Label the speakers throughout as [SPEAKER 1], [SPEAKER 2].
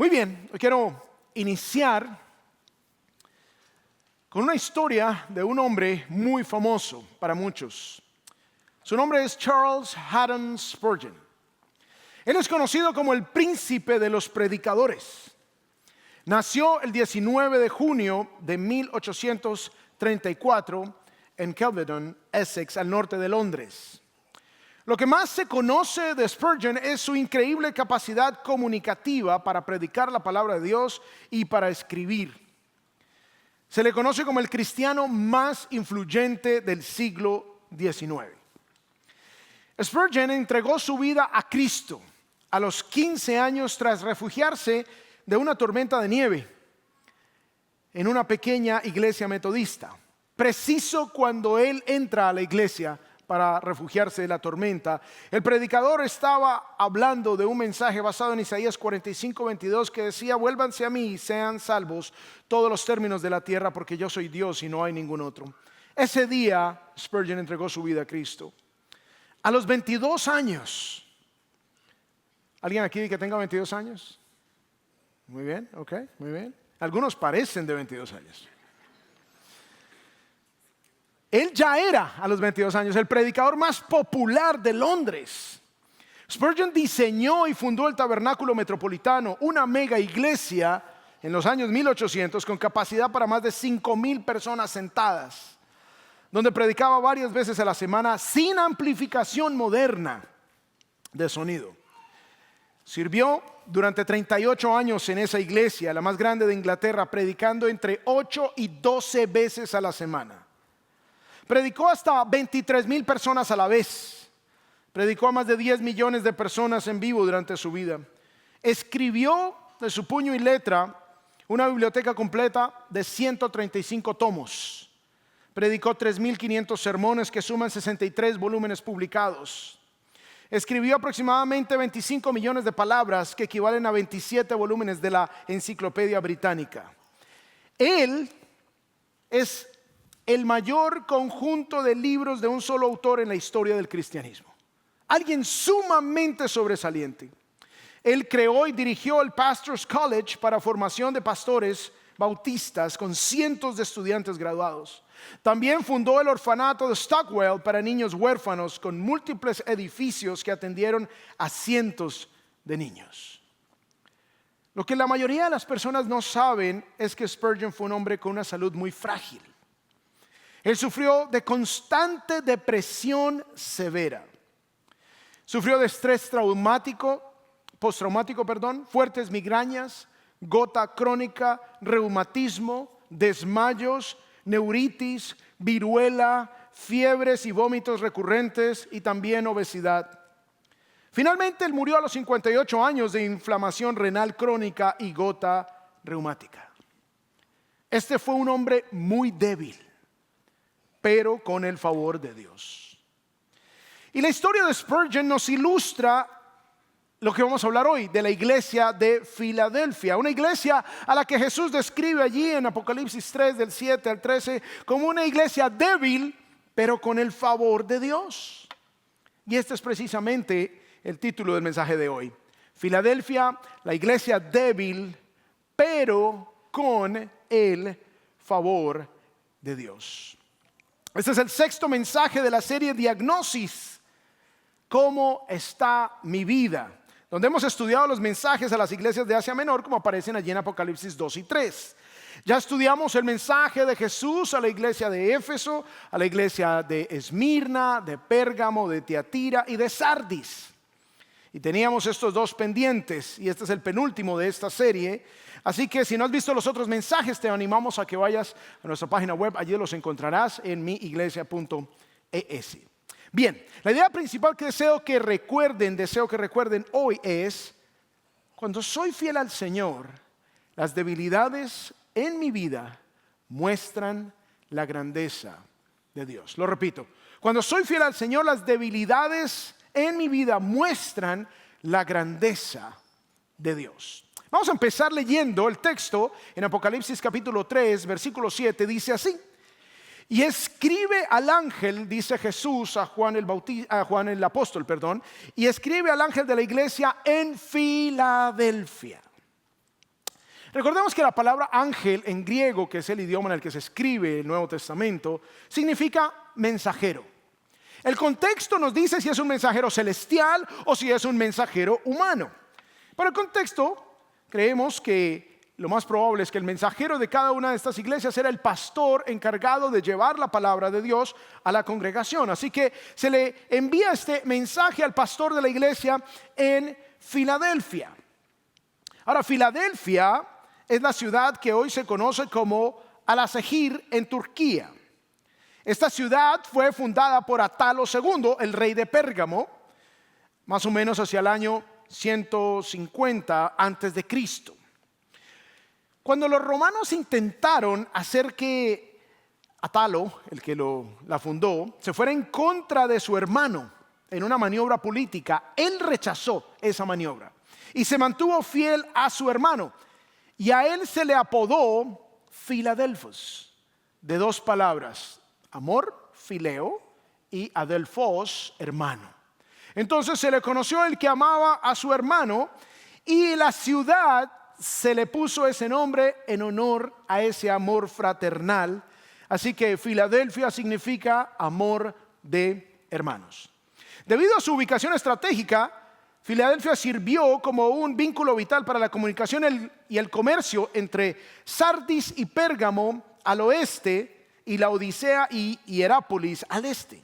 [SPEAKER 1] Muy bien, hoy quiero iniciar con una historia de un hombre muy famoso para muchos. Su nombre es Charles Haddon Spurgeon. Él es conocido como el príncipe de los predicadores. Nació el 19 de junio de 1834 en Kelvedon, Essex, al norte de Londres. Lo que más se conoce de Spurgeon es su increíble capacidad comunicativa para predicar la palabra de Dios y para escribir. Se le conoce como el cristiano más influyente del siglo XIX. Spurgeon entregó su vida a Cristo a los 15 años tras refugiarse de una tormenta de nieve en una pequeña iglesia metodista. Preciso cuando él entra a la iglesia para refugiarse de la tormenta, el predicador estaba hablando de un mensaje basado en Isaías 45:22 que decía: vuélvanse a mí y sean salvos todos los términos de la tierra, porque yo soy Dios y no hay ningún otro. Ese día Spurgeon entregó su vida a Cristo. A los 22 años, ¿alguien aquí que tenga 22 años? Muy bien, ok, muy bien. Algunos parecen de 22 años. Él ya era a los 22 años el predicador más popular de Londres. Spurgeon diseñó y fundó el Tabernáculo Metropolitano, una mega iglesia en los años 1800 con capacidad para más de 5,000 personas sentadas, donde predicaba varias veces a la semana sin amplificación moderna de sonido. Sirvió durante 38 años en esa iglesia, la más grande de Inglaterra, predicando entre 8 y 12 veces a la semana. Predicó hasta 23,000 personas a la vez. Predicó a más de 10 millones de personas en vivo durante su vida. Escribió de su puño y letra una biblioteca completa de 135 tomos. Predicó 3,500 sermones que suman 63 volúmenes publicados. Escribió aproximadamente 25 millones de palabras que equivalen a 27 volúmenes de la Enciclopedia Británica. Él es el mayor conjunto de libros de un solo autor en la historia del cristianismo. Alguien sumamente sobresaliente. Él creó y dirigió el Pastors College para formación de pastores bautistas con cientos de estudiantes graduados. También fundó el orfanato de Stockwell para niños huérfanos con múltiples edificios que atendieron a cientos de niños. Lo que la mayoría de las personas no saben es que Spurgeon fue un hombre con una salud muy frágil. Él sufrió de constante depresión severa. Sufrió de estrés postraumático, fuertes migrañas, gota crónica, reumatismo, desmayos, neuritis, viruela, fiebres y vómitos recurrentes y también obesidad. Finalmente, él murió a los 58 años de inflamación renal crónica y gota reumática. Este fue un hombre muy débil, pero con el favor de Dios. Y la historia de Spurgeon nos ilustra lo que vamos a hablar hoy, de la iglesia de Filadelfia. Una iglesia a la que Jesús describe allí en Apocalipsis 3, del 7 al 13, como una iglesia débil, pero con el favor de Dios. Y este es precisamente el título del mensaje de hoy. Filadelfia, la iglesia débil, pero con el favor de Dios. Este es el sexto mensaje de la serie Diagnosis. ¿Cómo está mi vida? Donde hemos estudiado los mensajes a las iglesias de Asia Menor como aparecen allí en Apocalipsis 2 y 3. Ya estudiamos el mensaje de Jesús a la iglesia de Éfeso, a la iglesia de Esmirna, de Pérgamo, de Tiatira y de Sardis. Y teníamos estos dos pendientes y este es el penúltimo de esta serie. Así que si no has visto los otros mensajes, te animamos a que vayas a nuestra página web. Allí los encontrarás en miiglesia.es. Bien, la idea principal que deseo que recuerden hoy es: cuando soy fiel al Señor, las debilidades en mi vida muestran la grandeza de Dios. Lo repito, cuando soy fiel al Señor, las debilidades en mi vida muestran la grandeza de Dios. Vamos a empezar leyendo el texto en Apocalipsis capítulo 3, versículo 7, dice así: y escribe al ángel, dice Jesús a Juan el apóstol, y escribe al ángel de la iglesia en Filadelfia. Recordemos que la palabra ángel en griego, que es el idioma en el que se escribe el Nuevo Testamento, significa mensajero. El contexto nos dice si es un mensajero celestial o si es un mensajero humano. Pero el contexto, creemos que lo más probable es que el mensajero de cada una de estas iglesias era el pastor encargado de llevar la palabra de Dios a la congregación. Así que se le envía este mensaje al pastor de la iglesia en Filadelfia. Ahora, Filadelfia es la ciudad que hoy se conoce como Alaşehir en Turquía. Esta ciudad fue fundada por Atalo II, el rey de Pérgamo, más o menos hacia el año 150 antes de Cristo. Cuando los romanos intentaron hacer que Atalo, el que la fundó, se fuera en contra de su hermano en una maniobra política, él rechazó esa maniobra y se mantuvo fiel a su hermano. Y a él se le apodó Filadelfos, de dos palabras, amor, fileo, y adelphos, hermano. Entonces se le conoció el que amaba a su hermano, y la ciudad se le puso ese nombre en honor a ese amor fraternal. Así que Filadelfia significa amor de hermanos. Debido a su ubicación estratégica, Filadelfia sirvió como un vínculo vital para la comunicación y el comercio entre Sardis y Pérgamo al oeste y Laodicea y Hierápolis al este.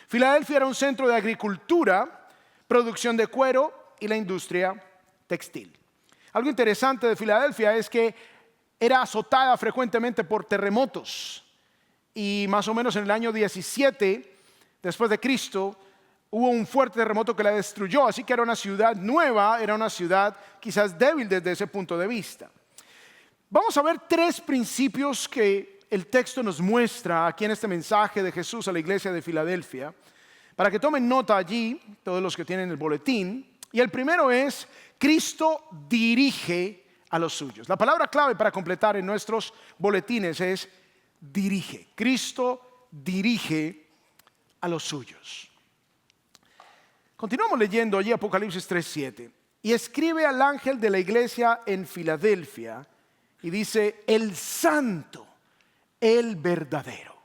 [SPEAKER 1] Filadelfia era un centro de agricultura, producción de cuero y la industria textil. Algo interesante de Filadelfia es que era azotada frecuentemente por terremotos, y más o menos en el año 17 después de Cristo hubo un fuerte terremoto que la destruyó. Así que era una ciudad nueva, era una ciudad quizás débil desde ese punto de vista. Vamos a ver tres principios que el texto nos muestra aquí en este mensaje de Jesús a la iglesia de Filadelfia, para que tomen nota allí, todos los que tienen el boletín. Y el primero es: Cristo dirige a los suyos. La palabra clave para completar en nuestros boletines es dirige. Cristo dirige a los suyos. Continuamos leyendo allí Apocalipsis 3:7. Y escribe al ángel de la iglesia en Filadelfia y dice: el santo, el verdadero.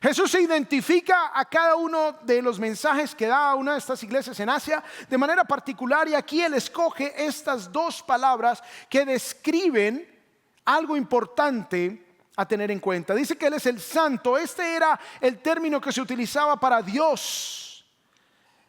[SPEAKER 1] Jesús se identifica a cada uno de los mensajes que da a una de estas iglesias en Asia de manera particular, y aquí él escoge estas dos palabras que describen algo importante a tener en cuenta. Dice que él es el santo. Este era el término que se utilizaba para Dios.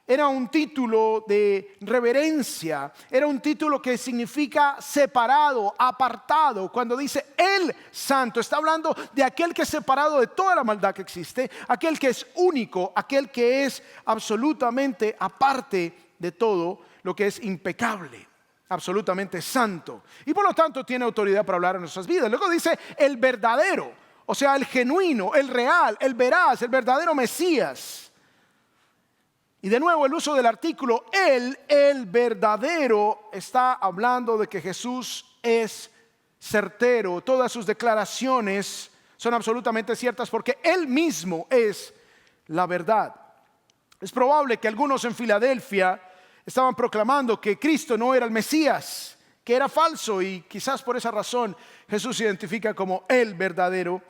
[SPEAKER 1] Era un título de reverencia, era un título que significa separado, apartado. Cuando dice el santo, está hablando de aquel que es separado de toda la maldad que existe, aquel que es único, aquel que es absolutamente aparte de todo lo que es impecable, absolutamente santo, y por lo tanto tiene autoridad para hablar en nuestras vidas. Luego dice el verdadero, o sea, el genuino, el real, el veraz, el verdadero Mesías. Y de nuevo el uso del artículo el verdadero, está hablando de que Jesús es certero. Todas sus declaraciones son absolutamente ciertas porque Él mismo es la verdad. Es probable que algunos en Filadelfia estaban proclamando que Cristo no era el Mesías, que era falso, y quizás por esa razón Jesús se identifica como el verdadero,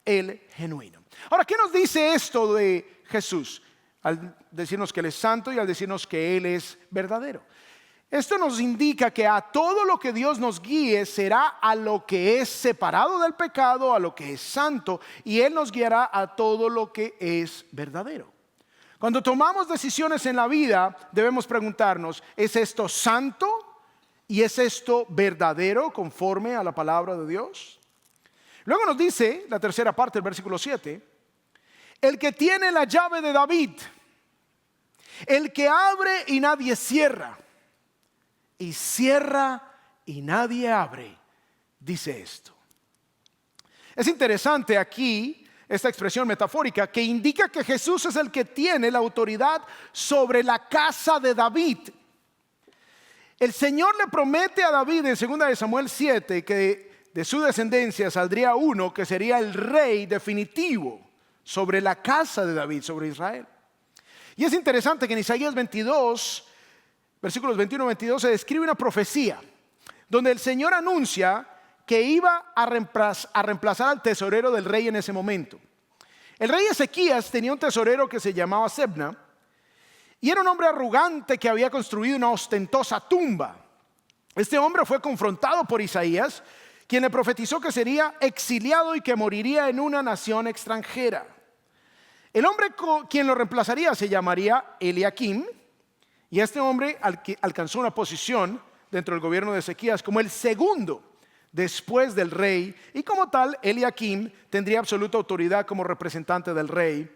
[SPEAKER 1] el genuino. Ahora, ¿qué nos dice esto de Jesús? Al decirnos que Él es santo y al decirnos que Él es verdadero. Esto nos indica que a todo lo que Dios nos guíe será a lo que es separado del pecado, a lo que es santo, y Él nos guiará a todo lo que es verdadero. Cuando tomamos decisiones en la vida, debemos preguntarnos: ¿es esto santo y es esto verdadero conforme a la palabra de Dios? Luego nos dice la tercera parte del versículo 7: el que tiene la llave de David, el que abre y nadie cierra, y cierra y nadie abre, dice esto. Es interesante aquí esta expresión metafórica que indica que Jesús es el que tiene la autoridad sobre la casa de David. El Señor le promete a David en 2 de Samuel 7 que de su descendencia saldría uno que sería el rey definitivo sobre la casa de David, sobre Israel. Y es interesante que en Isaías 22, versículos 21 y 22, se describe una profecía donde el Señor anuncia que iba a reemplazar al tesorero del rey en ese momento. El rey Ezequías tenía un tesorero que se llamaba Sebna, y era un hombre arrogante que había construido una ostentosa tumba. Este hombre fue confrontado por Isaías, quien le profetizó que sería exiliado y que moriría en una nación extranjera. El hombre quien lo reemplazaría se llamaría Eliakim, y este hombre alcanzó una posición dentro del gobierno de Ezequías como el segundo después del rey, y como tal Eliakim tendría absoluta autoridad como representante del rey.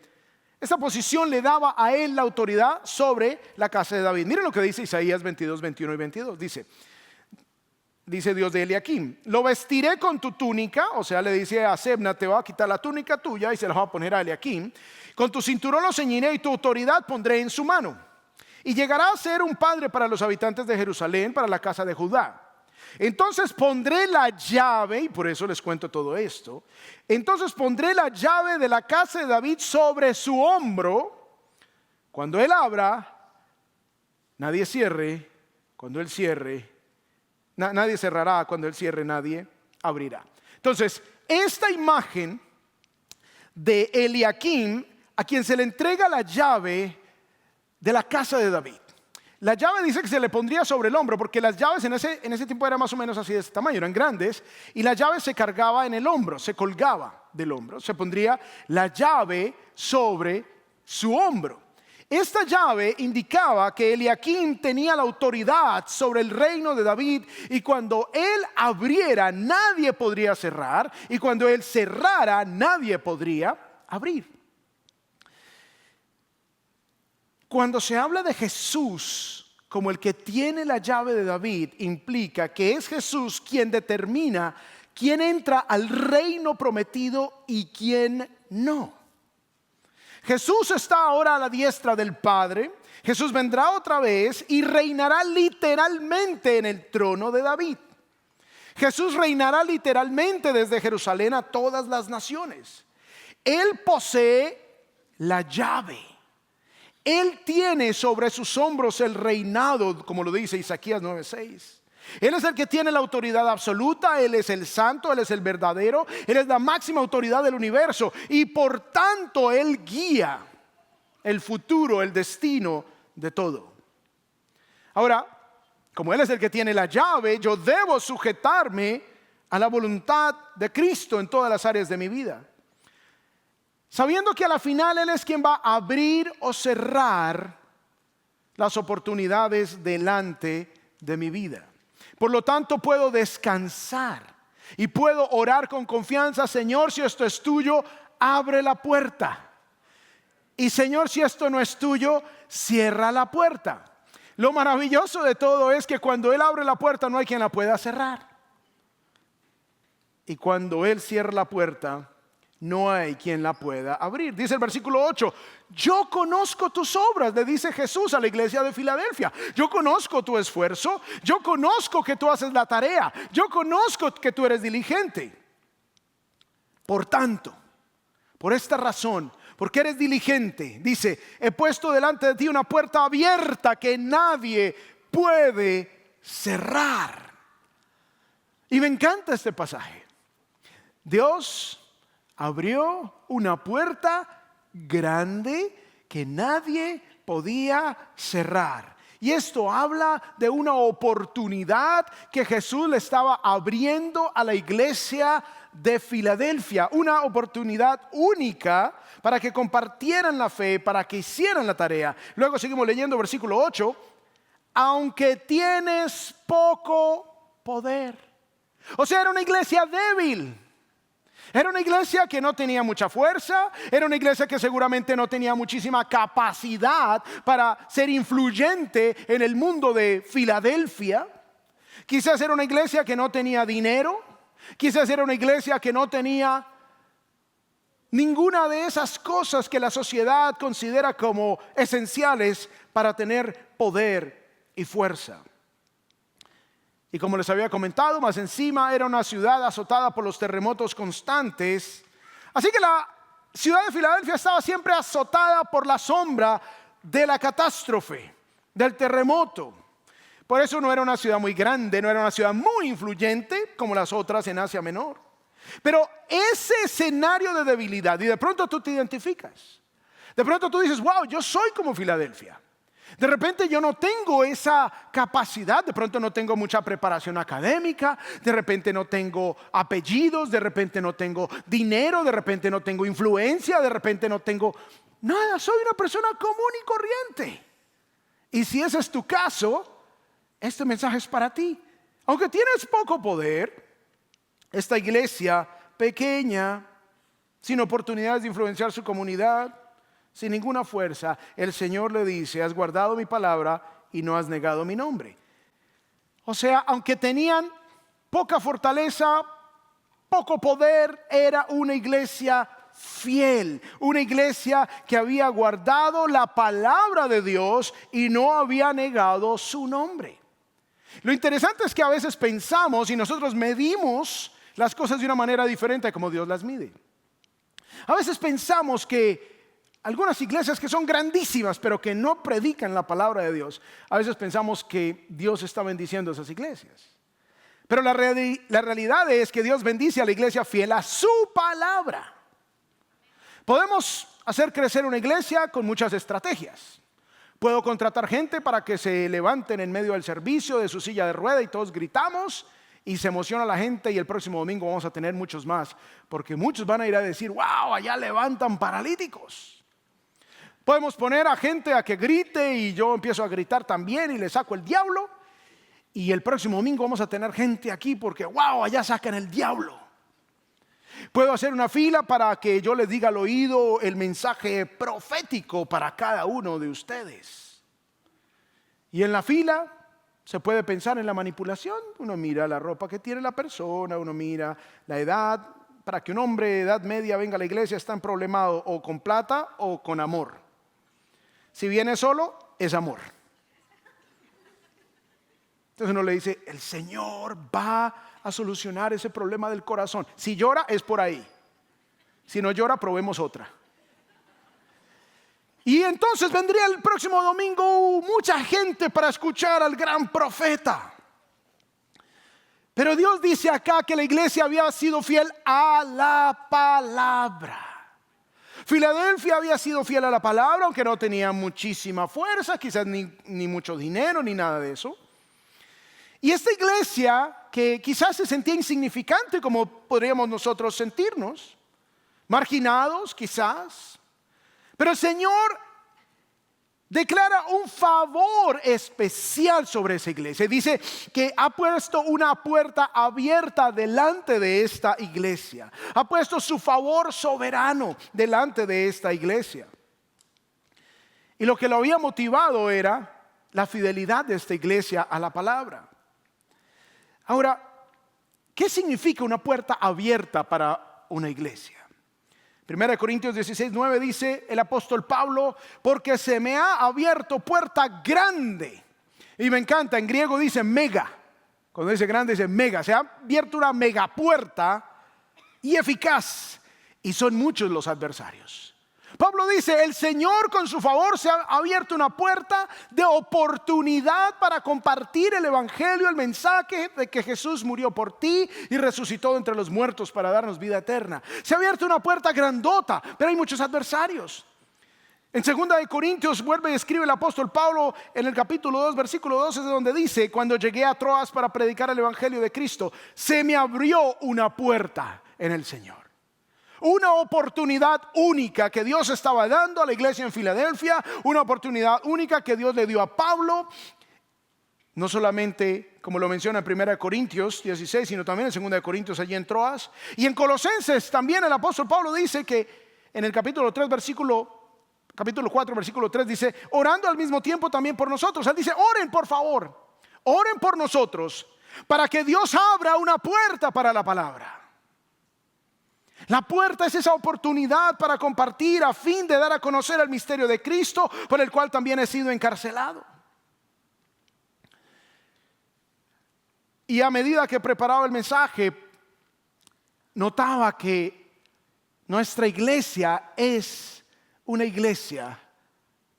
[SPEAKER 1] Esta posición le daba a él la autoridad sobre la casa de David. Miren lo que dice Isaías 22, 21 y 22. Dice Dios de Eliakim: lo vestiré con tu túnica. O sea, le dice a Sebna: te va a quitar la túnica tuya y se la va a poner a Eliakim. Con tu cinturón lo ceñiré y tu autoridad pondré en su mano. Y llegará a ser un padre para los habitantes de Jerusalén, para la casa de Judá. Entonces pondré la llave, y por eso les cuento todo esto. Entonces pondré la llave de la casa de David sobre su hombro. Cuando él abra, nadie cierre. Cuando él cierre, nadie cerrará. Cuando él cierre, nadie abrirá. Entonces, esta imagen de Eliakim, a quien se le entrega la llave de la casa de David. La llave dice que se le pondría sobre el hombro, porque las llaves en ese tiempo eran más o menos así de este tamaño, eran grandes, y la llave se cargaba en el hombro, se colgaba del hombro, se pondría la llave sobre su hombro. Esta llave indicaba que Eliakim tenía la autoridad sobre el reino de David, y cuando él abriera nadie podría cerrar, y cuando él cerrara nadie podría abrir. Cuando se habla de Jesús como el que tiene la llave de David, implica que es Jesús quien determina quién entra al reino prometido y quién no. Jesús está ahora a la diestra del Padre. Jesús vendrá otra vez y reinará literalmente en el trono de David. Jesús reinará literalmente desde Jerusalén a todas las naciones. Él posee la llave. Él tiene sobre sus hombros el reinado, como lo dice Isaías 9:6. Él es el que tiene la autoridad absoluta. Él es el santo, Él es el verdadero. Él es la máxima autoridad del universo, y por tanto Él guía el futuro, el destino de todo. Ahora, como Él es el que tiene la llave, yo debo sujetarme a la voluntad de Cristo en todas las áreas de mi vida, sabiendo que a la final Él es quien va a abrir o cerrar las oportunidades delante de mi vida. Por lo tanto, puedo descansar y puedo orar con confianza: Señor, si esto es tuyo, abre la puerta. Y Señor, si esto no es tuyo, cierra la puerta. Lo maravilloso de todo es que cuando Él abre la puerta no hay quien la pueda cerrar. Y cuando Él cierra la puerta, no hay quien la pueda abrir. Dice el versículo 8: yo conozco tus obras, le dice Jesús a la iglesia de Filadelfia. Yo conozco tu esfuerzo, yo conozco que tú haces la tarea, yo conozco que tú eres diligente. Por tanto, por esta razón, porque eres diligente, dice: he puesto delante de ti una puerta abierta que nadie puede cerrar. Y me encanta este pasaje. Dios abrió una puerta grande que nadie podía cerrar. Y esto habla de una oportunidad que Jesús le estaba abriendo a la iglesia de Filadelfia. Una oportunidad única para que compartieran la fe, para que hicieran la tarea. Luego seguimos leyendo versículo 8. Aunque tienes poco poder. O sea, era una iglesia débil. Era una iglesia que no tenía mucha fuerza. Era una iglesia que seguramente no tenía muchísima capacidad para ser influyente en el mundo de Filadelfia. Quizás era una iglesia que no tenía dinero. Quizás era una iglesia que no tenía ninguna de esas cosas que la sociedad considera como esenciales para tener poder y fuerza. Y como les había comentado, más encima era una ciudad azotada por los terremotos constantes. Así que la ciudad de Filadelfia estaba siempre azotada por la sombra de la catástrofe, del terremoto. Por eso no era una ciudad muy grande, no era una ciudad muy influyente como las otras en Asia Menor. Pero ese escenario de debilidad, y de pronto tú te identificas. De pronto tú dices, wow, yo soy como Filadelfia. De repente yo no tengo esa capacidad, de pronto no tengo mucha preparación académica, de repente no tengo apellidos, de repente no tengo dinero, de repente no tengo influencia, de repente no tengo nada, soy una persona común y corriente. Y si ese es tu caso, este mensaje es para ti. Aunque tienes poco poder, esta iglesia pequeña, sin oportunidades de influenciar su comunidad, sin ninguna fuerza, el Señor le dice, has guardado mi palabra y no has negado mi nombre. O sea, aunque tenían poca fortaleza, poco poder, era una iglesia fiel, una iglesia que había guardado la palabra de Dios y no había negado su nombre. Lo interesante es que a veces pensamos y nosotros medimos las cosas de una manera diferente a como Dios las mide. A veces pensamos que algunas iglesias que son grandísimas, pero que no predican la palabra de Dios, a veces pensamos que Dios está bendiciendo esas iglesias. Pero la realidad es que Dios bendice a la iglesia fiel a su palabra. Podemos hacer crecer una iglesia con muchas estrategias. Puedo contratar gente para que se levanten en medio del servicio de su silla de rueda y todos gritamos y se emociona la gente, y el próximo domingo vamos a tener muchos más, porque muchos van a ir a decir, wow, allá levantan paralíticos. Podemos poner a gente a que grite y yo empiezo a gritar también y le saco el diablo, y el próximo domingo vamos a tener gente aquí porque wow, allá sacan el diablo. Puedo hacer una fila para que yo les diga al oído el mensaje profético para cada uno de ustedes. Y en la fila se puede pensar en la manipulación. Uno mira la ropa que tiene la persona, uno mira la edad. Para que un hombre de edad media venga a la iglesia están problemados o con plata o con amor. Si viene solo, es amor. Entonces uno le dice, el Señor va a solucionar ese problema del corazón. Si llora, es por ahí. Si no llora, probemos otra. Y entonces vendría el próximo domingo mucha gente para escuchar al gran profeta. Pero Dios dice acá que la iglesia había sido fiel a la palabra. Filadelfia había sido fiel a la palabra, aunque no tenía muchísima fuerza, quizás ni mucho dinero, ni nada de eso. Y esta iglesia, que quizás se sentía insignificante, como podríamos nosotros sentirnos, marginados quizás, pero el Señor declara un favor especial sobre esa iglesia. Dice que ha puesto una puerta abierta delante de esta iglesia. Ha puesto su favor soberano delante de esta iglesia. Y lo que lo había motivado era la fidelidad de esta iglesia a la palabra. Ahora, ¿qué significa una puerta abierta para una iglesia? 1 Corintios 16:9 dice el apóstol Pablo, porque se me ha abierto puerta grande. Y me encanta, en griego dice mega. Cuando dice grande dice mega. Se ha abierto una mega puerta y eficaz. Y son muchos los adversarios. Pablo dice, el Señor con su favor se ha abierto una puerta de oportunidad para compartir el evangelio, el mensaje de que Jesús murió por ti y resucitó entre los muertos para darnos vida eterna. Se ha abierto una puerta grandota, pero hay muchos adversarios. En 2 Corintios vuelve y escribe el apóstol Pablo en el capítulo 2, versículo 12, de donde dice, cuando llegué a Troas para predicar el evangelio de Cristo, se me abrió una puerta en el Señor. Una oportunidad única que Dios estaba dando a la iglesia en Filadelfia, una oportunidad única que Dios le dio a Pablo, no solamente como lo menciona en 1 Corintios 16, sino también en 2 Corintios allí en Troas. Y en Colosenses también el apóstol Pablo dice que en el capítulo 4, versículo 3 dice, orando al mismo tiempo también por nosotros. Él dice, oren por favor, oren por nosotros para que Dios abra una puerta para la palabra. La puerta es esa oportunidad para compartir a fin de dar a conocer el misterio de Cristo, por el cual también he sido encarcelado. Y a medida que preparaba el mensaje, notaba que nuestra iglesia es una iglesia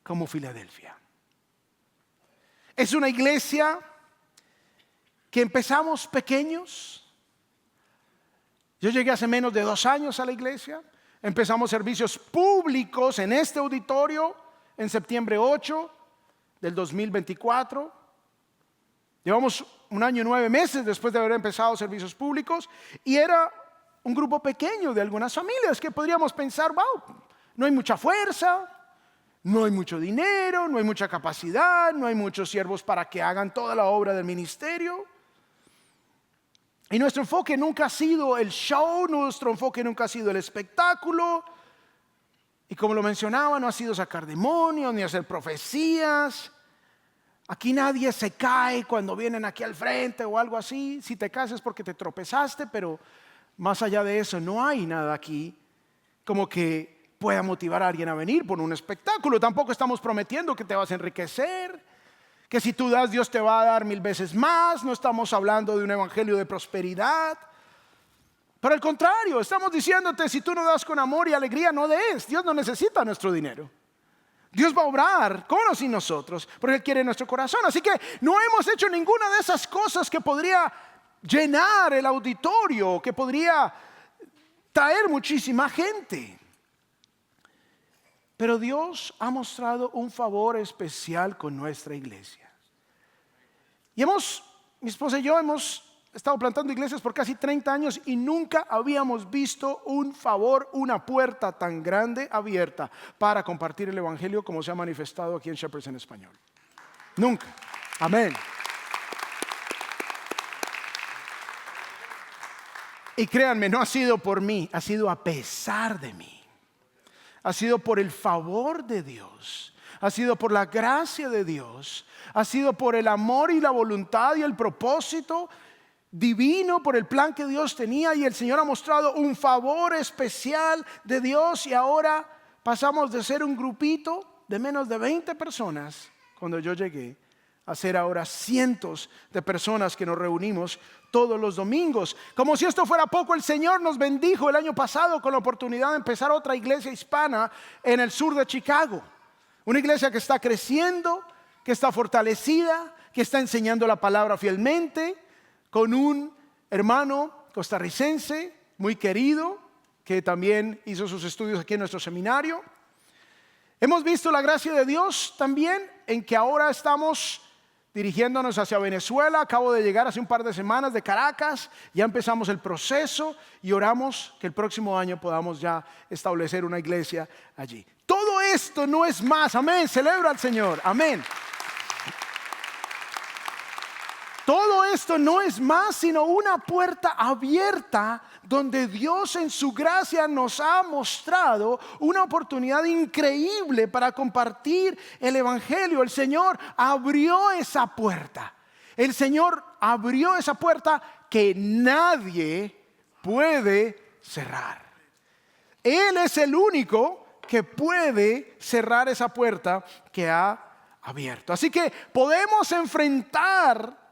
[SPEAKER 1] como Filadelfia. Es una iglesia que empezamos pequeños. Yo llegué hace menos de 2 años a la iglesia. Empezamos servicios públicos en este auditorio en septiembre 8 del 2024. Llevamos 1 año y 9 meses después de haber empezado servicios públicos, y era un grupo pequeño de algunas familias que podríamos pensar, wow, no hay mucha fuerza, no hay mucho dinero, no hay mucha capacidad, no hay muchos siervos para que hagan toda la obra del ministerio. Y nuestro enfoque nunca ha sido el show, nuestro enfoque nunca ha sido el espectáculo. Y como lo mencionaba, no ha sido sacar demonios ni hacer profecías. Aquí nadie se cae cuando vienen aquí al frente o algo así. Si te caes es porque te tropezaste, pero más allá de eso no hay nada aquí como que pueda motivar a alguien a venir por un espectáculo. Tampoco estamos prometiendo que te vas a enriquecer, que si tú das, Dios te va a dar 1000 veces más. No estamos hablando de un evangelio de prosperidad. Por el contrario, estamos diciéndote, si tú no das con amor y alegría, no des. Dios no necesita nuestro dinero. Dios va a obrar con o sin nosotros, porque Él quiere nuestro corazón. Así que no hemos hecho ninguna de esas cosas que podría llenar el auditorio, que podría traer muchísima gente. Pero Dios ha mostrado un favor especial con nuestra iglesia. Y mi esposa y yo hemos estado plantando iglesias por casi 30 años y nunca habíamos visto un favor, una puerta tan grande abierta para compartir el evangelio como se ha manifestado aquí en Shepherds en español. Nunca. Amén. Y créanme, no ha sido por mí, ha sido a pesar de mí. Ha sido por el favor de Dios, ha sido por la gracia de Dios, ha sido por el amor y la voluntad y el propósito divino, por el plan que Dios tenía. Y el Señor ha mostrado un favor especial de Dios, y ahora pasamos de ser un grupito de menos de 20 personas cuando yo llegué a ser ahora cientos de personas que nos reunimos todos los domingos. Como si esto fuera poco, el Señor nos bendijo el año pasado con la oportunidad de empezar otra iglesia hispana en el sur de Chicago. Una iglesia que está creciendo, que está fortalecida, que está enseñando la palabra fielmente, con un hermano costarricense muy querido que también hizo sus estudios aquí en nuestro seminario. Hemos visto la gracia de Dios también en que ahora estamos dirigiéndonos hacia Venezuela. Acabo de llegar hace un par de semanas de Caracas. Ya empezamos el proceso y oramos que el próximo año podamos ya establecer una iglesia allí. Todo esto no es más, amén, celebra al Señor, amén. Todo esto no es más sino una puerta abierta donde Dios en su gracia nos ha mostrado una oportunidad increíble para compartir el evangelio. El Señor abrió esa puerta. El Señor abrió esa puerta que nadie puede cerrar. Él es el único que puede cerrar esa puerta que ha abierto. Así que podemos enfrentar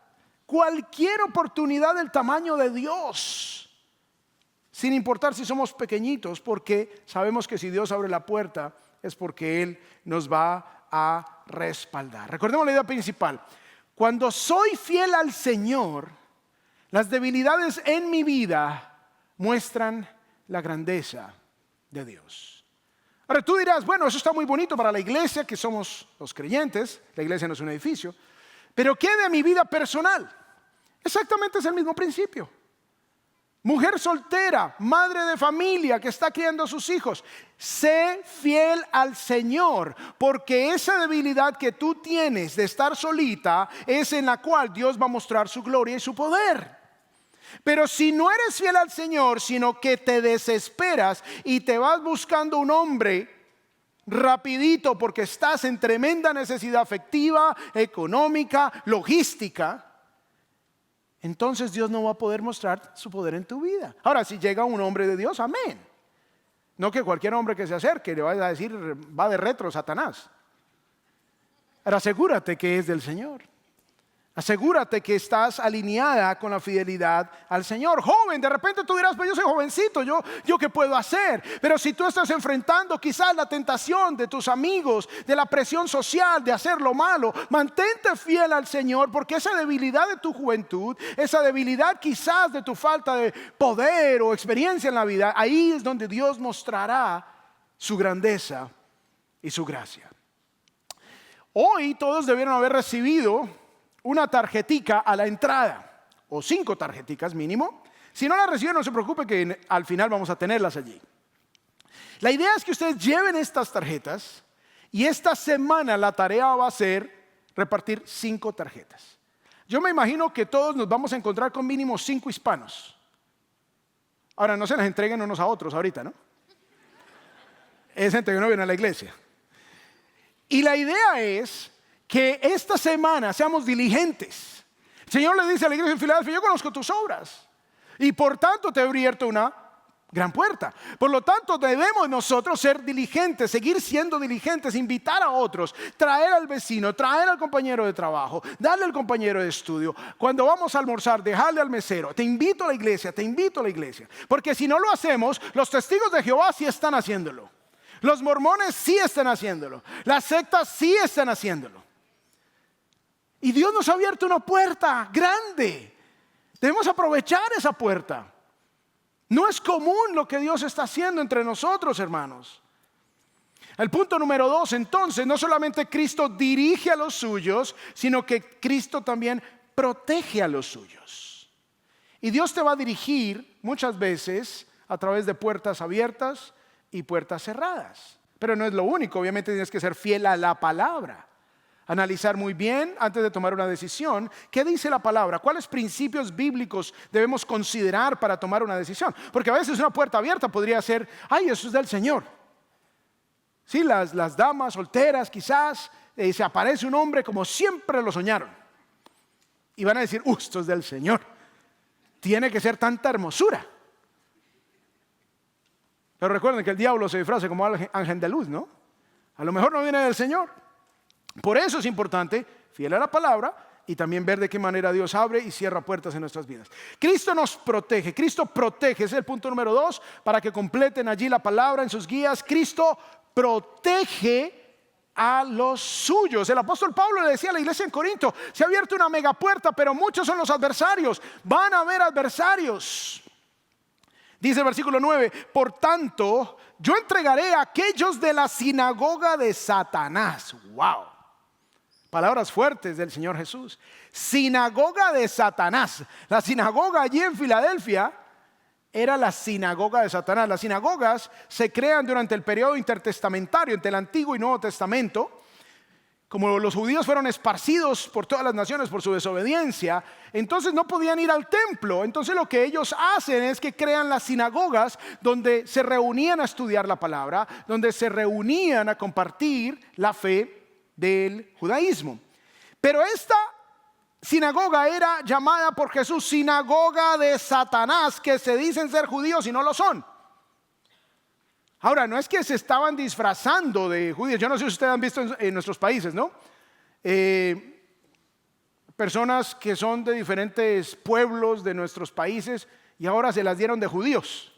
[SPEAKER 1] cualquier oportunidad del tamaño de Dios, sin importar si somos pequeñitos, porque sabemos que si Dios abre la puerta es porque Él nos va a respaldar. Recordemos la idea principal: cuando soy fiel al Señor, las debilidades en mi vida muestran la grandeza de Dios. Ahora tú dirás, bueno, eso está muy bonito para la iglesia, que somos los creyentes. La iglesia no es un edificio. Pero ¿qué de mi vida personal? Exactamente es el mismo principio. Mujer soltera, madre de familia que está criando a sus hijos, sé fiel al Señor, porque esa debilidad que tú tienes de estar solita es en la cual Dios va a mostrar su gloria y su poder. Pero si no eres fiel al Señor, sino que te desesperas y te vas buscando un hombre rapidito porque estás en tremenda necesidad afectiva, económica, logística, entonces Dios no va a poder mostrar su poder en tu vida. Ahora, si llega un hombre de Dios, amén. No que cualquier hombre que se acerque le vaya a decir, va de retro Satanás. Ahora asegúrate que es del Señor. Asegúrate que estás alineada con la fidelidad al Señor. Joven, de repente tú dirás, pues yo soy jovencito, ¿yo qué puedo hacer? Pero si tú estás enfrentando quizás la tentación de tus amigos, de la presión social, de hacer lo malo, mantente fiel al Señor, porque esa debilidad de tu juventud, esa debilidad quizás de tu falta de poder o experiencia en la vida, ahí es donde Dios mostrará su grandeza y su gracia. Hoy todos debieron haber recibido una tarjetica a la entrada, o 5 tarjeticas mínimo. Si no la reciben, no se preocupe que al final vamos a tenerlas allí. La idea es que ustedes lleven estas tarjetas y esta semana la tarea va a ser repartir 5 tarjetas. Yo me imagino que todos nos vamos a encontrar con mínimo 5 hispanos. Ahora, no se las entreguen unos a otros ahorita, ¿no? Es gente que no viene a la iglesia. Y la idea es que esta semana seamos diligentes. El Señor le dice a la iglesia en Filadelfia: yo conozco tus obras y por tanto te he abierto una gran puerta. Por lo tanto debemos nosotros ser diligentes, seguir siendo diligentes, invitar a otros, traer al vecino, traer al compañero de trabajo, darle al compañero de estudio. Cuando vamos a almorzar, dejarle al mesero: te invito a la iglesia, te invito a la iglesia. Porque si no lo hacemos, los testigos de Jehová sí están haciéndolo, los mormones sí están haciéndolo, las sectas sí están haciéndolo. Y Dios nos ha abierto una puerta grande. Debemos aprovechar esa puerta. No es común lo que Dios está haciendo entre nosotros, hermanos. El punto número 2, entonces, no solamente Cristo dirige a los suyos, sino que Cristo también protege a los suyos. Y Dios te va a dirigir muchas veces a través de puertas abiertas y puertas cerradas. Pero no es lo único, obviamente tienes que ser fiel a la palabra. Analizar muy bien antes de tomar una decisión. ¿Qué dice la palabra? ¿Cuáles principios bíblicos debemos considerar para tomar una decisión? Porque a veces una puerta abierta podría ser: ay, eso es del Señor. Sí, las damas solteras quizás se aparece un hombre como siempre lo soñaron. Y van a decir: esto es del Señor. Tiene que ser tanta hermosura. Pero recuerden que el diablo se disfraza como ángel de luz, ¿no? A lo mejor no viene del Señor. Por eso es importante, fiel a la palabra, y también ver de qué manera Dios abre y cierra puertas en nuestras vidas. Cristo nos protege, Cristo protege, ese es el punto número 2, para que completen allí la palabra en sus guías. Cristo protege a los suyos. El apóstol Pablo le decía a la iglesia en Corinto: se ha abierto una mega puerta, pero muchos son los adversarios. Van a haber adversarios. Dice el versículo 9: por tanto, yo entregaré a aquellos de la sinagoga de Satanás. Wow. Palabras fuertes del Señor Jesús. Sinagoga de Satanás. La sinagoga allí en Filadelfia era la sinagoga de Satanás. Las sinagogas se crean durante el periodo intertestamentario, entre el Antiguo y Nuevo Testamento. Como los judíos fueron esparcidos por todas las naciones por su desobediencia, entonces no podían ir al templo. Entonces lo que ellos hacen es que crean las sinagogas, donde se reunían a estudiar la palabra, donde se reunían a compartir la fe del judaísmo. Pero esta sinagoga era llamada por Jesús sinagoga de Satanás, que se dicen ser judíos y no lo son. Ahora, no es que se estaban disfrazando de judíos. Yo no sé si ustedes han visto en nuestros países, ¿no? Personas que son de diferentes pueblos de nuestros países y ahora se las dieron de judíos.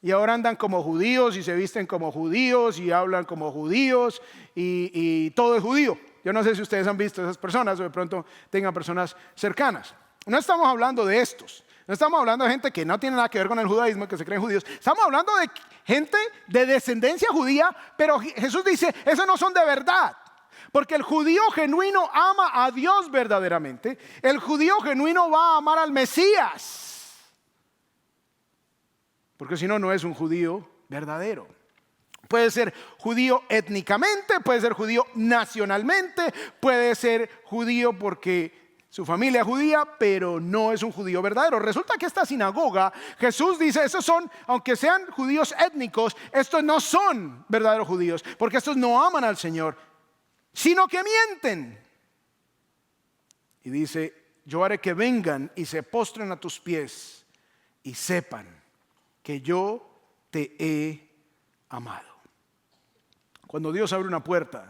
[SPEAKER 1] Y ahora andan como judíos y se visten como judíos y hablan como judíos y todo es judío. Yo no sé si ustedes han visto esas personas o de pronto tengan personas cercanas. No estamos hablando de estos. No estamos hablando de gente que no tiene nada que ver con el judaísmo, que se creen judíos. Estamos hablando de gente de descendencia judía, pero Jesús dice: esos no son de verdad. Porque el judío genuino ama a Dios verdaderamente. El judío genuino va a amar al Mesías. Porque si no, no es un judío verdadero. Puede ser judío étnicamente, puede ser judío nacionalmente, puede ser judío porque su familia es judía, pero no es un judío verdadero. Resulta que esta sinagoga, Jesús dice: esos son, aunque sean judíos étnicos, estos no son verdaderos judíos, porque estos no aman al Señor, sino que mienten. Y dice: yo haré que vengan y se postren a tus pies y sepan que yo te he amado. Cuando Dios abre una puerta,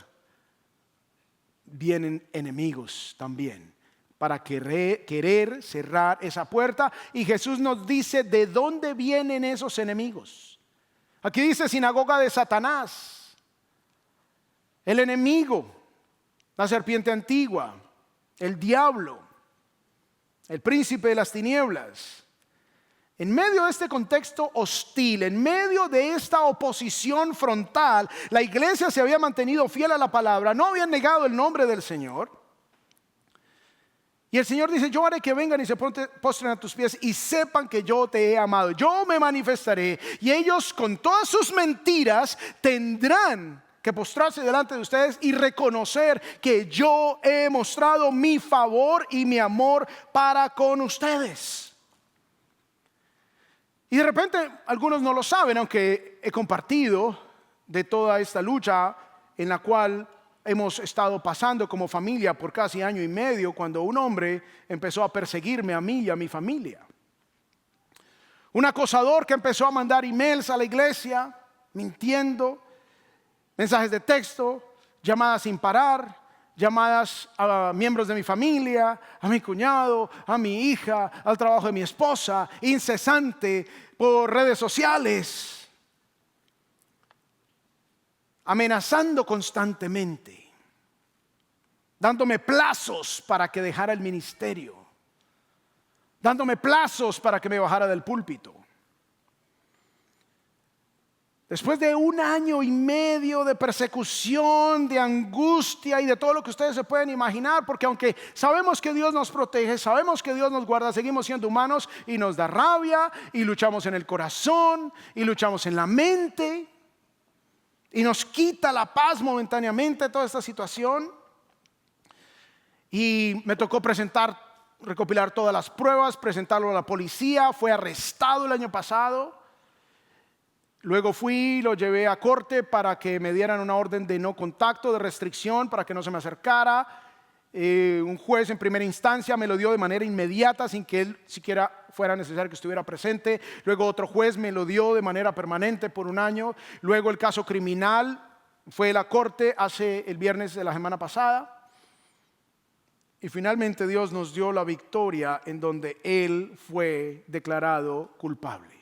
[SPEAKER 1] vienen enemigos también para querer cerrar esa puerta. Y Jesús nos dice de dónde vienen esos enemigos. Aquí dice sinagoga de Satanás, el enemigo, la serpiente antigua, el diablo, el príncipe de las tinieblas. En medio de este contexto hostil, en medio de esta oposición frontal, la iglesia se había mantenido fiel a la palabra, no habían negado el nombre del Señor. Y el Señor dice: yo haré que vengan y se postren a tus pies y sepan que yo te he amado. Yo me manifestaré y ellos, con todas sus mentiras, tendrán que postrarse delante de ustedes y reconocer que yo he mostrado mi favor y mi amor para con ustedes. Y de repente algunos no lo saben, aunque he compartido de toda esta lucha en la cual hemos estado pasando como familia por casi año y medio, cuando un hombre empezó a perseguirme a mí y a mi familia. Un acosador que empezó a mandar emails a la iglesia, mintiendo, mensajes de texto, llamadas sin parar, llamadas a miembros de mi familia, a mi cuñado, a mi hija, al trabajo de mi esposa, incesante por redes sociales, amenazando constantemente, dándome plazos para que dejara el ministerio, dándome plazos para que me bajara del púlpito. Después de un año y medio de persecución, de angustia y de todo lo que ustedes se pueden imaginar, porque aunque sabemos que Dios nos protege, sabemos que Dios nos guarda, seguimos siendo humanos y nos da rabia y luchamos en el corazón y luchamos en la mente y nos quita la paz momentáneamente toda esta situación. Y me tocó recopilar todas las pruebas, presentarlo a la policía. Fue arrestado el año pasado. Luego lo llevé a corte para que me dieran una orden de no contacto, de restricción, para que no se me acercara. Un juez en primera instancia me lo dio de manera inmediata, sin que él siquiera fuera necesario que estuviera presente. Luego otro juez me lo dio de manera permanente por un año. Luego el caso criminal fue a la corte el viernes de la semana pasada. Y finalmente Dios nos dio la victoria en donde él fue declarado culpable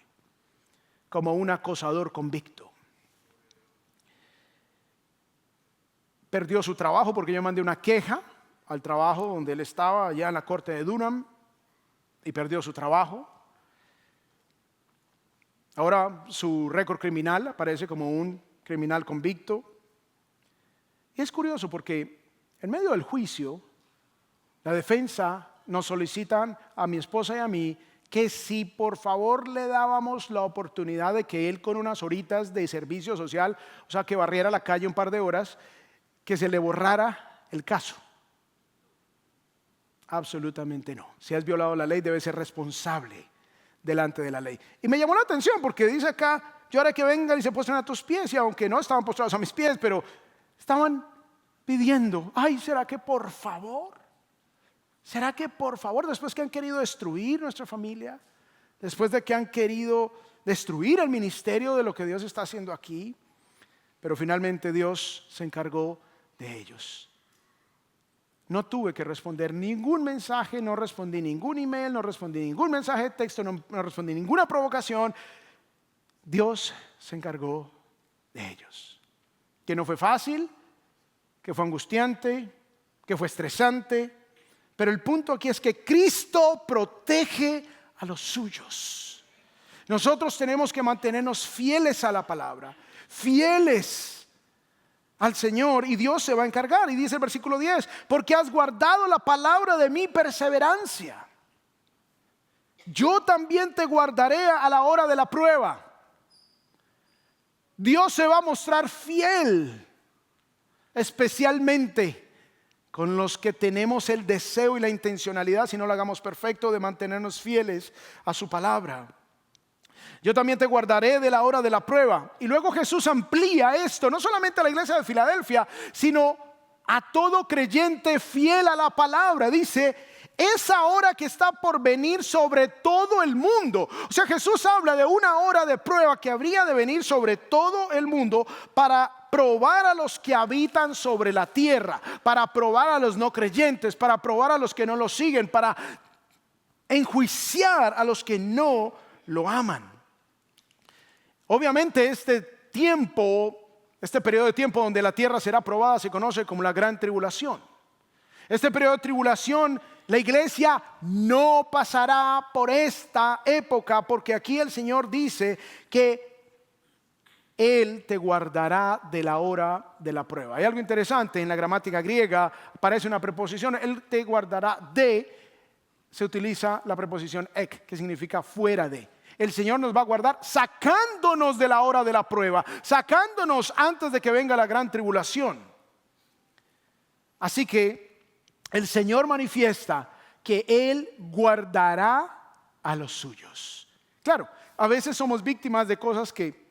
[SPEAKER 1] como un acosador convicto. Perdió su trabajo porque yo mandé una queja al trabajo donde él estaba, allá en la corte de Durham, y perdió su trabajo. Ahora su récord criminal aparece como un criminal convicto. Y es curioso porque en medio del juicio, la defensa nos solicitan a mi esposa y a mí que si por favor le dábamos la oportunidad de que él, con unas horitas de servicio social, o sea, que barriera la calle un par de horas, que se le borrara el caso. Absolutamente no. Si has violado la ley, debes ser responsable delante de la ley. Y me llamó la atención porque dice acá: yo haré que vengan y se postren a tus pies. Y aunque no estaban postrados a mis pies, pero estaban pidiendo: ay, ¿será que por favor? ¿Será que por favor, después que han querido destruir nuestra familia, después de que han querido destruir el ministerio de lo que Dios está haciendo aquí? Pero finalmente Dios se encargó de ellos. No tuve que responder ningún mensaje, no respondí ningún email, no respondí ningún mensaje de texto, no respondí ninguna provocación. Dios se encargó de ellos. Que no fue fácil, que fue angustiante, que fue estresante. Pero el punto aquí es que Cristo protege a los suyos. Nosotros tenemos que mantenernos fieles a la palabra, fieles al Señor, y Dios se va a encargar. Y dice el versículo 10: porque has guardado la palabra de mi perseverancia, yo también te guardaré a la hora de la prueba. Dios se va a mostrar fiel, especialmente con los que tenemos el deseo y la intencionalidad, si no lo hagamos perfecto, de mantenernos fieles a su palabra. Yo también te guardaré de la hora de la prueba. Y luego Jesús amplía esto, no solamente a la iglesia de Filadelfia, sino a todo creyente fiel a la palabra. Dice: esa hora que está por venir sobre todo el mundo. O sea, Jesús habla de una hora de prueba que habría de venir sobre todo el mundo para probar a los que habitan sobre la tierra, para probar a los no creyentes, para probar a los que no lo siguen, para enjuiciar a los que no lo aman. Obviamente este periodo de tiempo donde la tierra será probada se conoce como la gran tribulación. Este periodo de tribulación, la iglesia no pasará por esta época, porque aquí el Señor dice que Él te guardará de la hora de la prueba. Hay algo interesante en la gramática griega, aparece una preposición, Él te guardará se utiliza la preposición ek, que significa fuera de. El Señor nos va a guardar sacándonos de la hora de la prueba, sacándonos antes de que venga la gran tribulación. Así que el Señor manifiesta que Él guardará a los suyos. Claro, a veces somos víctimas de cosas que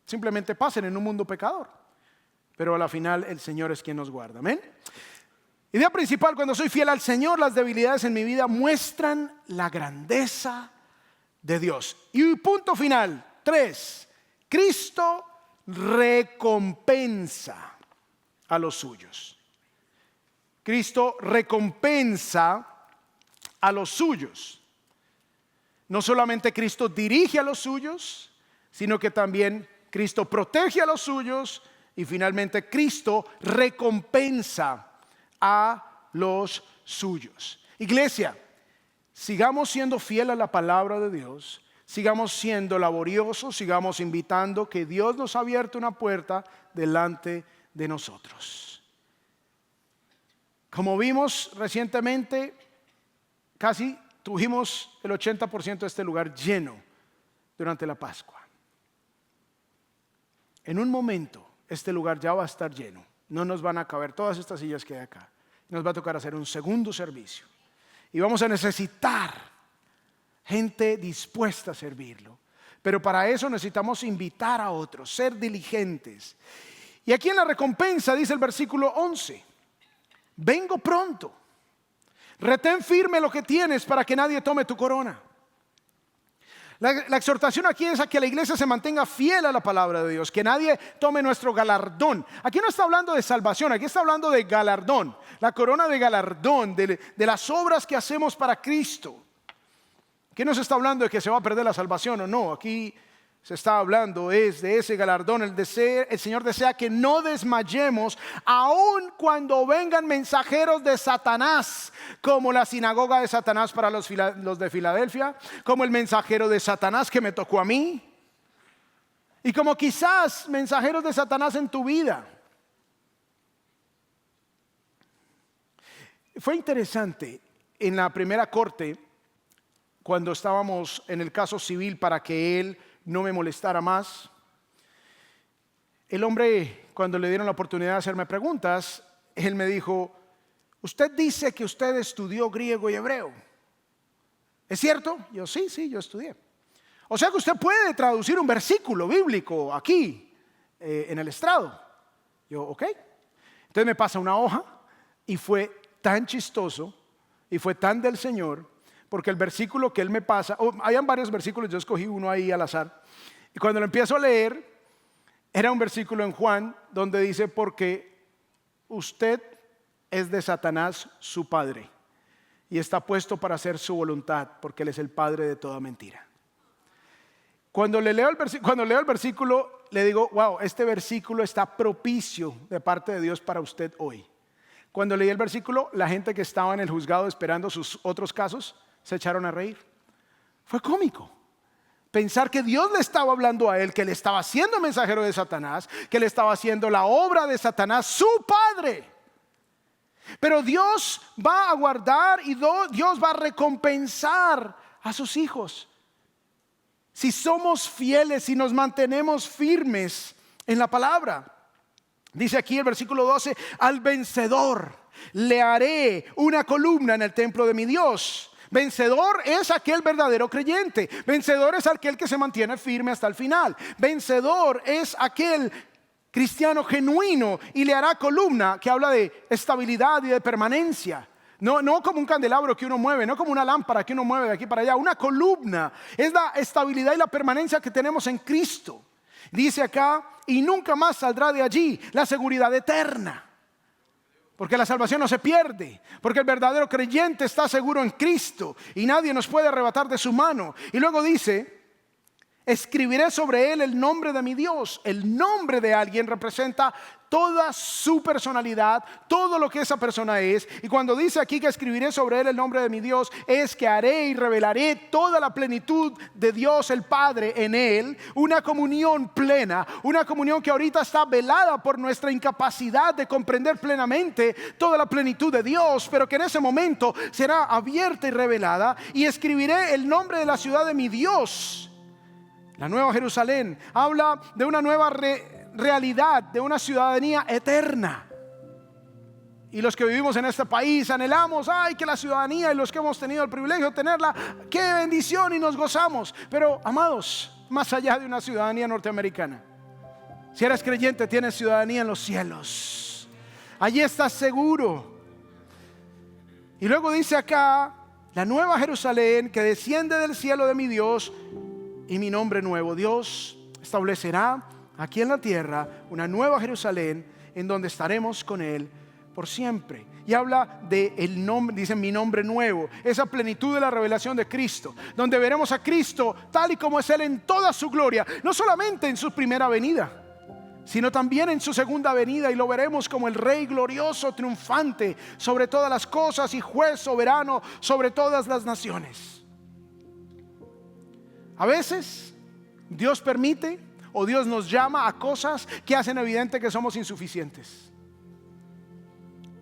[SPEAKER 1] simplemente pasan en un mundo pecador, pero a la final el Señor es quien nos guarda. Amén. Idea principal: cuando soy fiel al Señor, las debilidades en mi vida muestran la grandeza de Dios. Y punto final, 3, Cristo recompensa a los suyos. Cristo recompensa a los suyos. No solamente Cristo dirige a los suyos, sino que también Cristo protege a los suyos, y finalmente Cristo recompensa a los suyos. Iglesia, sigamos siendo fiel a la palabra de Dios, sigamos siendo laboriosos, sigamos invitando, que Dios nos ha abierto una puerta delante de nosotros. Como vimos recientemente, casi tuvimos el 80% de este lugar lleno durante la Pascua. En un momento este lugar ya va a estar lleno, no nos van a caber todas estas sillas que hay acá, nos va a tocar hacer un segundo servicio. Y vamos a necesitar gente dispuesta a servirlo. Pero para eso necesitamos invitar a otros, ser diligentes. Y aquí en la recompensa dice el versículo 11: vengo pronto, retén firme lo que tienes para que nadie tome tu corona. La exhortación aquí es a que la iglesia se mantenga fiel a la palabra de Dios, que nadie tome nuestro galardón. Aquí no está hablando de salvación, aquí está hablando de galardón, la corona de galardón, de las obras que hacemos para Cristo. Aquí no se está hablando de que se va a perder la salvación o no, aquí se está hablando es de ese galardón. El Señor desea que no desmayemos, aun cuando vengan mensajeros de Satanás, como la sinagoga de Satanás para los de Filadelfia, como el mensajero de Satanás que me tocó a mí, y como quizás mensajeros de Satanás en tu vida. Fue interesante en la primera corte, cuando estábamos en el caso civil para que él no me molestara más. El hombre, cuando le dieron la oportunidad de hacerme preguntas, él me dijo: usted dice que usted estudió griego y hebreo, ¿es cierto? Yo sí, yo estudié. O sea que usted puede traducir un versículo bíblico aquí en el estrado. Yo, ok. Entonces me pasa una hoja, y fue tan chistoso y fue tan del Señor, porque el versículo que él me pasa, habían varios versículos, yo escogí uno ahí al azar, y cuando lo empiezo a leer, era un versículo en Juan donde dice: porque usted es de Satanás su padre, y está puesto para hacer su voluntad, porque él es el padre de toda mentira. Cuando leo el versículo, le digo: wow, este versículo está propicio de parte de Dios para usted hoy. Cuando leí el versículo, la gente que estaba en el juzgado esperando sus otros casos se echaron a reír. Fue cómico pensar que Dios le estaba hablando a él, que le estaba haciendo mensajero de Satanás, que le estaba haciendo la obra de Satanás, su padre. Pero Dios va a guardar y Dios va a recompensar a sus hijos si somos fieles, si nos mantenemos firmes en la palabra. Dice aquí el versículo 12: al vencedor le haré una columna en el templo de mi Dios. Vencedor es aquel verdadero creyente. Vencedor es aquel que se mantiene firme hasta el final. Vencedor es aquel cristiano genuino, y le hará columna, que habla de estabilidad y de permanencia. No como un candelabro que uno mueve, no como una lámpara que uno mueve de aquí para allá. Una columna es la estabilidad y la permanencia que tenemos en Cristo. Dice acá, y nunca más saldrá de allí, la seguridad eterna. Porque la salvación no se pierde, porque el verdadero creyente está seguro en Cristo y nadie nos puede arrebatar de su mano. Y luego dice, escribiré sobre él el nombre de mi Dios. El nombre de alguien representa toda su personalidad, todo lo que esa persona es. Y cuando dice aquí que escribiré sobre él el nombre de mi Dios, es que haré y revelaré toda la plenitud de Dios el Padre en él. Una comunión plena, una comunión que ahorita está velada por nuestra incapacidad de comprender plenamente toda la plenitud de Dios, pero que en ese momento será abierta y revelada. Y escribiré el nombre de la ciudad de mi Dios. La Nueva Jerusalén habla de una nueva realidad, de una ciudadanía eterna. Y los que vivimos en este país anhelamos, que la ciudadanía, y los que hemos tenido el privilegio de tenerla, qué bendición, y nos gozamos. Pero amados, más allá de una ciudadanía norteamericana, si eres creyente, tienes ciudadanía en los cielos. Allí estás seguro. Y luego dice acá, la Nueva Jerusalén que desciende del cielo de mi Dios, y mi nombre nuevo. Dios establecerá aquí en la tierra una nueva Jerusalén en donde estaremos con Él por siempre. Y habla de el nombre, dice mi nombre nuevo, esa plenitud de la revelación de Cristo, donde veremos a Cristo tal y como es Él en toda su gloria, no solamente en su primera venida, sino también en su segunda venida, y lo veremos como el Rey glorioso, triunfante sobre todas las cosas y juez soberano sobre todas las naciones. A veces Dios permite o Dios nos llama a cosas que hacen evidente que somos insuficientes.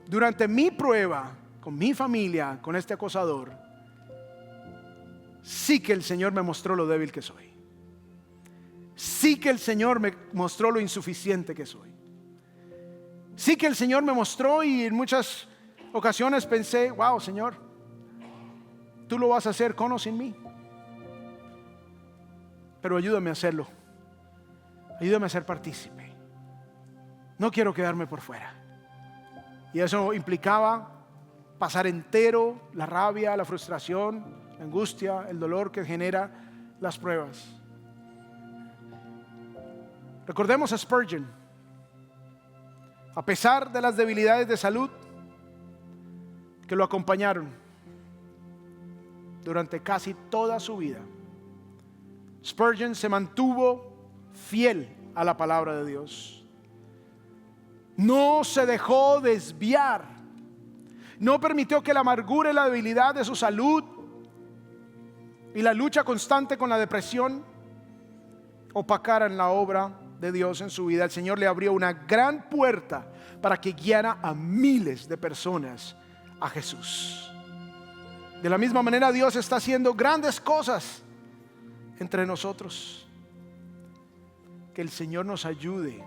[SPEAKER 1] Durante mi prueba con mi familia, con este acosador, sí que el Señor me mostró lo débil que soy. Sí que el Señor me mostró lo insuficiente que soy. Sí que el Señor me mostró, y en muchas ocasiones pensé, wow, Señor, tú lo vas a hacer con o sin mí. Pero ayúdame a hacerlo. Ayúdame a ser partícipe. No quiero quedarme por fuera. Y eso implicaba pasar entero la rabia, la frustración, la angustia, el dolor que genera las pruebas. Recordemos a Spurgeon. A pesar de las debilidades de salud que lo acompañaron durante casi toda su vida, Spurgeon se mantuvo fiel a la palabra de Dios. No se dejó desviar. No permitió que la amargura y la debilidad de su salud y la lucha constante con la depresión opacaran la obra de Dios en su vida. El Señor le abrió una gran puerta para que guiara a miles de personas a Jesús. De la misma manera, Dios está haciendo grandes cosas entre nosotros. Que el Señor nos ayude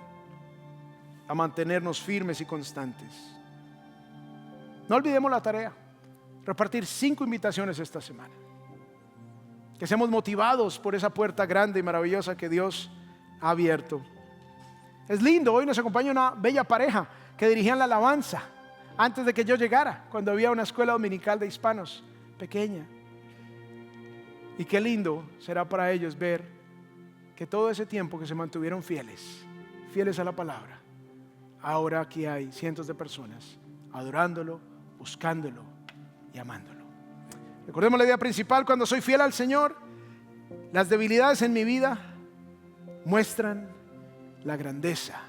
[SPEAKER 1] a mantenernos firmes y constantes. No olvidemos la tarea: repartir 5 invitaciones esta semana. Que seamos motivados por esa puerta grande y maravillosa que Dios ha abierto. Es lindo, hoy nos acompaña una bella pareja que dirigían la alabanza antes de que yo llegara, cuando había una escuela dominical de hispanos pequeña. Y qué lindo será para ellos ver que todo ese tiempo que se mantuvieron fieles a la palabra, ahora aquí hay cientos de personas adorándolo, buscándolo y amándolo. Recordemos la idea principal: cuando soy fiel al Señor, las debilidades en mi vida muestran la grandeza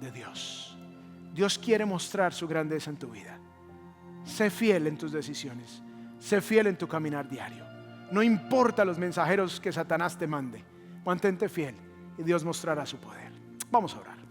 [SPEAKER 1] de Dios. Dios quiere mostrar su grandeza en tu vida. Sé fiel en tus decisiones, sé fiel en tu caminar diario. No importa los mensajeros que Satanás te mande, mantente fiel y Dios mostrará su poder. Vamos a orar.